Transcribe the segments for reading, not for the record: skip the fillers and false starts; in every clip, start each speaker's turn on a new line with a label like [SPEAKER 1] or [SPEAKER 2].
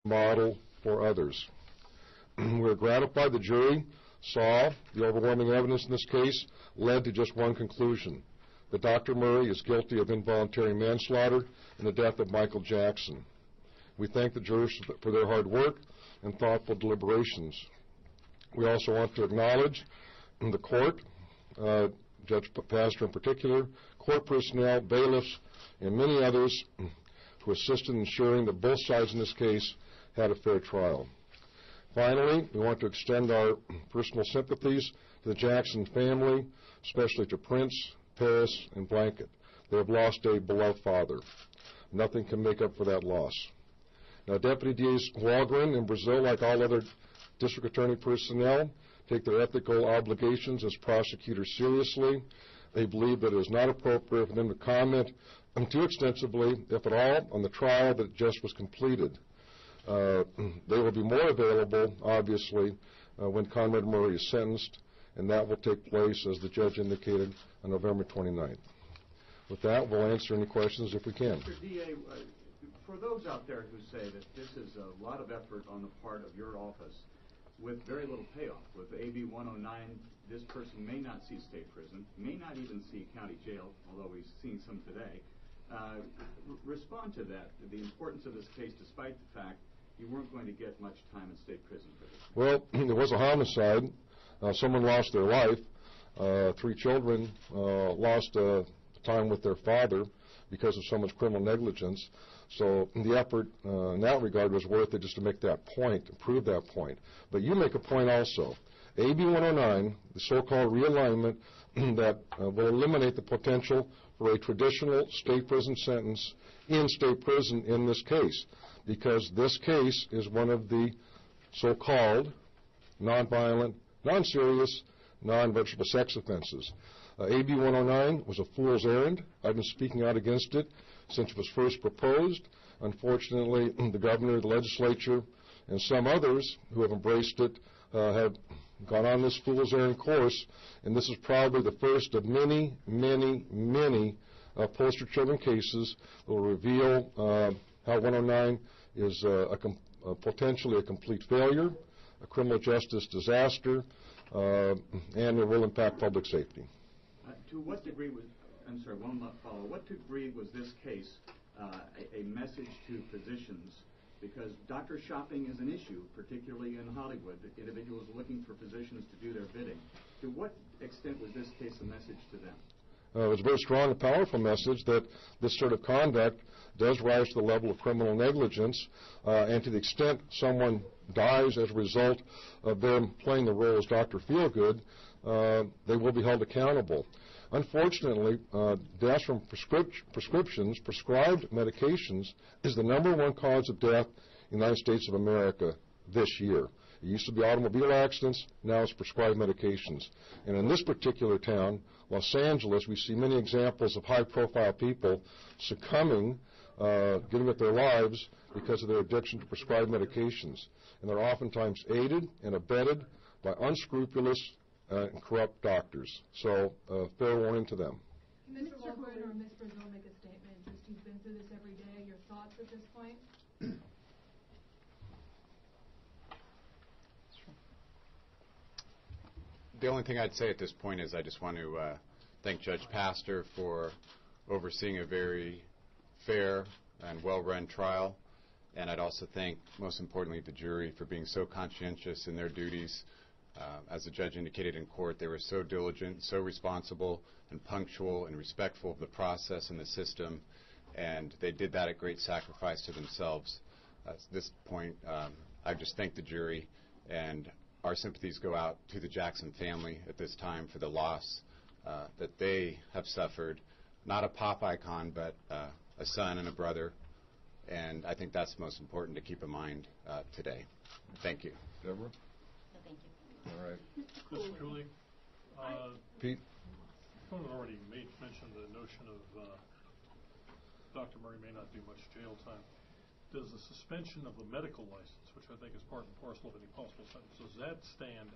[SPEAKER 1] model for others. We're gratified the jury saw the overwhelming evidence in this case led to just one conclusion, that Dr. Murray is guilty of involuntary manslaughter in the death of Michael Jackson. We thank the jurors for their hard work and thoughtful deliberations. We also want to acknowledge the court, Judge Pastor in particular, court personnel, bailiffs, and many others who assisted in ensuring that both sides in this case had a fair trial. Finally, we want to extend our personal sympathies to the Jackson family, especially to Prince, Paris, and Blanket. They have lost a beloved father. Nothing can make up for that loss. Now, Deputy D.A.s Walgren in Brazil, like all other district attorney personnel, take their ethical obligations as prosecutors seriously. They believe that it is not appropriate for them to comment too extensively, if at all, on the trial that just was completed. They will be more available, obviously, when Conrad Murray is sentenced, and that will take place, as the judge indicated, on November 29th. With that, we'll answer any questions if we can.
[SPEAKER 2] Mr. D.A., for those out there who say that this is a lot of effort on the part of your office with very little payoff, with AB 109, this person may not see state prison, may not even see county jail, although we've seen some today. Respond to that, the importance of this case, despite the fact you weren't going to get much time in state prison for this.
[SPEAKER 1] Well, there was a homicide. Someone lost their life. 3 children lost time with their father because of someone's criminal negligence. So the effort in that regard was worth it just to make that point, to prove that point. But you make a point also. AB 109, the so-called realignment that will eliminate the potential for a traditional state prison sentence in state prison in this case, because this case is one of the so-called nonviolent, non-serious, non-vegetable sex offenses. AB 109 was a fool's errand. I've been speaking out against it since it was first proposed. Unfortunately, the governor, the legislature, and some others who have embraced it have gone on this fool's errand course, and this is probably the first of many, many, many poster children cases that will reveal how 109 is potentially a complete failure, a criminal justice disaster, and it will impact public safety.
[SPEAKER 2] To what degree was, I'm sorry, one more follow. What degree was this case a message to physicians? Because doctor shopping is an issue, particularly in Hollywood, individuals looking for physicians to do their bidding. To what extent was this case a message to them?
[SPEAKER 1] It was a very strong and powerful message that this sort of conduct does rise to the level of criminal negligence, and to the extent someone dies as a result of them playing the role as Dr. Feelgood, they will be held accountable. Unfortunately, deaths from prescriptions, prescribed medications, is the #1 cause of death in the United States of America this year. It used to be automobile accidents, now it's prescribed medications. And in this particular town, Los Angeles, we see many examples of high-profile people succumbing, giving up their lives because of their addiction to prescribed medications. And they're oftentimes aided and abetted by unscrupulous and corrupt doctors. So, fair warning to them.
[SPEAKER 3] Can Mr. Walgren or Ms. Brazil make a statement? Just you've been through this every day. Your thoughts at this point?
[SPEAKER 4] The only thing I'd say at this point is I just want to thank Judge Pastor for overseeing a very fair and well-run trial. And I'd also thank, most importantly, the jury for being so conscientious in their duties. As the judge indicated in court, they were so diligent, so responsible, and punctual and respectful of the process and the system, and they did that at great sacrifice to themselves. At this point, I just thank the jury, and our sympathies go out to the Jackson family at this time for the loss that they have suffered. Not a pop icon, but a son and a brother, and I think that's most important to keep in mind today. Thank you.
[SPEAKER 1] Deborah? All right.
[SPEAKER 5] Mr. Cooley,
[SPEAKER 1] Pete?
[SPEAKER 5] Conrad already mentioned the notion of Dr. Murray may not do much jail time. Does the suspension of the medical license, which I think is part and parcel of any possible sentence, does that stand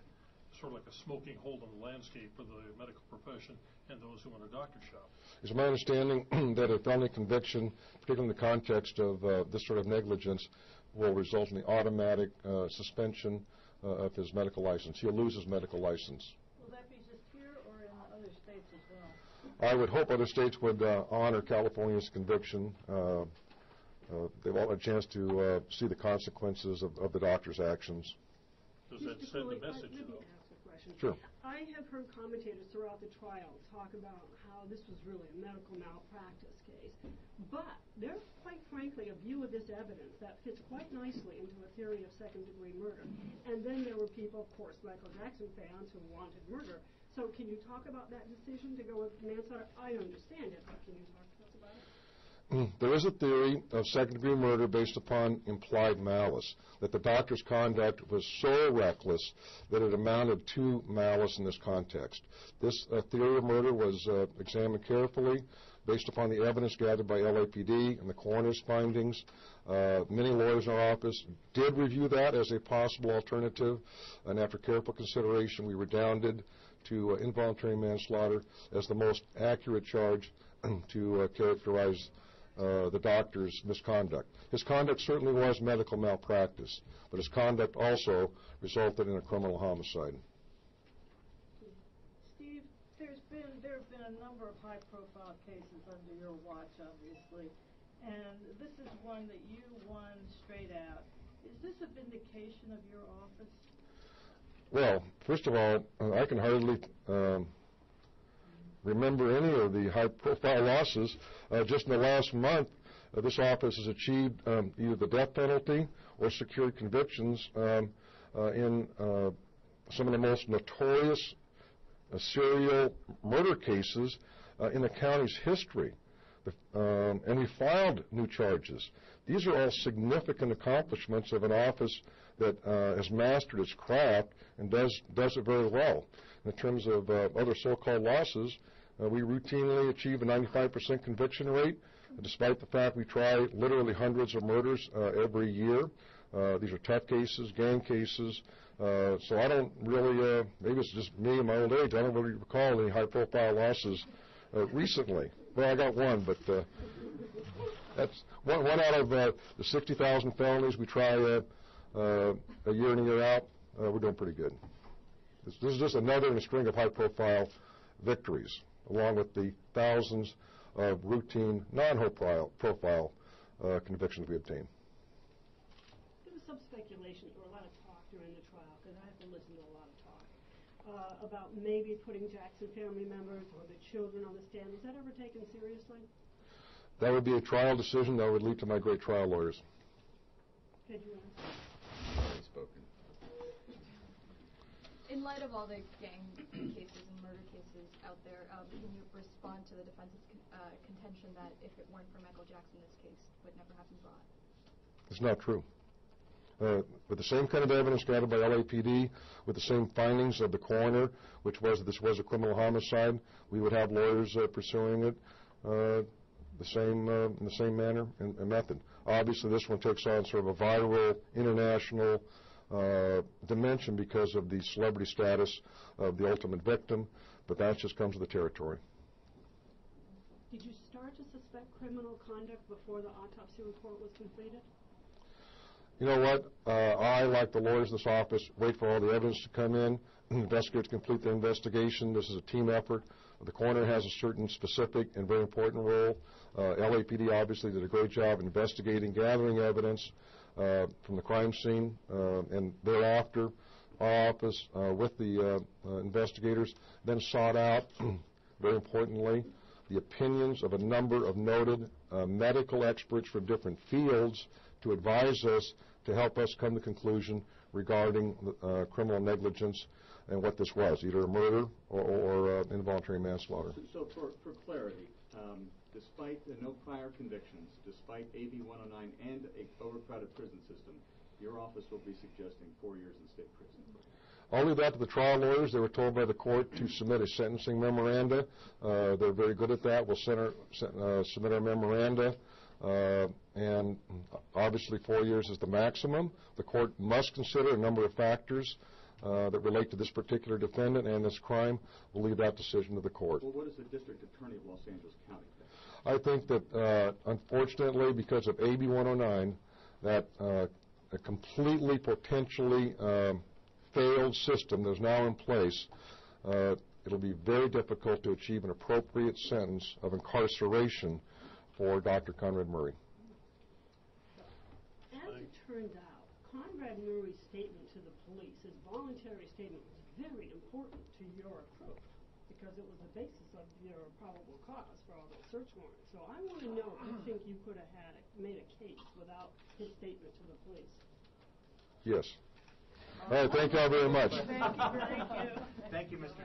[SPEAKER 5] sort of like a smoking hole in the landscape for the medical profession and those who own a doctor shop?
[SPEAKER 1] It's my understanding that a felony conviction, particularly in the context of this sort of negligence, will result in the automatic suspension of his medical license. He'll lose his medical license.
[SPEAKER 6] Will that be just here or in other states as well?
[SPEAKER 1] I would hope other states would honor California's conviction. They've all had a chance to see the consequences of the doctor's actions.
[SPEAKER 5] Does that
[SPEAKER 7] Mr.
[SPEAKER 5] send
[SPEAKER 7] Cooley,
[SPEAKER 5] a message,
[SPEAKER 7] let me
[SPEAKER 5] though?
[SPEAKER 7] ask a question.
[SPEAKER 1] Sure.
[SPEAKER 7] I have heard commentators throughout the trial talk about how this was really a medical malpractice case, but there's quite frankly a view of this evidence that fits quite nicely into a theory of second-degree murder. And then there were people, of course, Michael Jackson fans who wanted murder. So can you talk about that decision to go with manslaughter? I understand it, but can you talk to us about it?
[SPEAKER 1] There is a theory of second-degree murder based upon implied malice, that the doctor's conduct was so reckless that it amounted to malice in this context. This theory of murder was examined carefully based upon the evidence gathered by LAPD and the coroner's findings. Many lawyers in our office did review that as a possible alternative, and after careful consideration, we redounded to involuntary manslaughter as the most accurate charge to characterize the doctor's misconduct. His conduct certainly was medical malpractice, but his conduct also resulted in a criminal homicide.
[SPEAKER 6] Steve, there have been a number of high-profile cases under your watch, obviously, and this is one that you won straight out. Is this a vindication of your office?
[SPEAKER 1] Well, first of all, I can hardly remember any of the high-profile losses. Just in the last month, this office has achieved either the death penalty or secured convictions in some of the most notorious serial murder cases in the county's history. And we filed new charges. These are all significant accomplishments of an office that has mastered its craft and does it very well. In terms of other so-called losses, we routinely achieve a 95% conviction rate, despite the fact we try literally hundreds of murders every year. These are tough cases, gang cases. So I don't really, maybe it's just me in my old age, I don't really recall any high-profile losses recently. Well, I got one, but that's one out of the 60,000 felonies we try a year in and year out. We're doing pretty good. This is just another in a string of high-profile victories, along with the thousands of routine, non-profile convictions we obtain.
[SPEAKER 7] There was some speculation or a lot of talk during the trial, because I have to listen to a lot of talk, about maybe putting Jackson family members or the children on the stand. Was that ever taken seriously?
[SPEAKER 1] That would be a trial decision that would lead to my great trial lawyers.
[SPEAKER 7] Could you answer?
[SPEAKER 4] Spoken.
[SPEAKER 8] In light of all the gang cases and murder cases out there, can you respond to the defense's contention that if it weren't for Michael Jackson, this case would never have been brought?
[SPEAKER 1] It's not true. With the same kind of evidence gathered by LAPD, with the same findings of the coroner, which was that this was a criminal homicide, we would have lawyers pursuing it in the same manner and method. Obviously, this one takes on sort of a viral international dimension because of the celebrity status of the ultimate victim, but that just comes with the territory.
[SPEAKER 7] Did you start to suspect criminal conduct before the autopsy report was completed?
[SPEAKER 1] You know what? I, like the lawyers in this office, wait for all the evidence to come in, investigators complete their investigation. This is a team effort. The coroner has a certain specific and very important role. LAPD obviously did a great job investigating, gathering evidence from the crime scene, and thereafter our office with the investigators then sought out, very importantly, the opinions of a number of noted medical experts from different fields to advise us, to help us come to conclusion regarding criminal negligence and what this was, either a murder or involuntary manslaughter.
[SPEAKER 2] So for clarity, despite no prior convictions, despite AB 109 and an overcrowded prison system, your office will be suggesting 4 years in state prison.
[SPEAKER 1] I'll leave that to the trial lawyers. They were told by the court to submit a sentencing memoranda. They're very good at that. We'll submit our memoranda. And obviously 4 years is the maximum. The court must consider a number of factors that relate to this particular defendant and this crime. We'll leave that decision to the court.
[SPEAKER 2] Well, what does the District Attorney of Los Angeles County think?
[SPEAKER 1] I think that, unfortunately, because of AB 109, that a completely potentially failed system that is now in place, it'll be very difficult to achieve an appropriate sentence of incarceration for Dr. Conrad Murray.
[SPEAKER 7] As it turned out, Conrad Murray's statement to the police, his voluntary statement, was very important to your approach because it was the basis of your probable cause for all those search warrants. So I want to know if you think you could have made a case without his statement to the police.
[SPEAKER 1] Yes. All right, thank you all very much.
[SPEAKER 6] Thank you.
[SPEAKER 2] Thank you, Mr.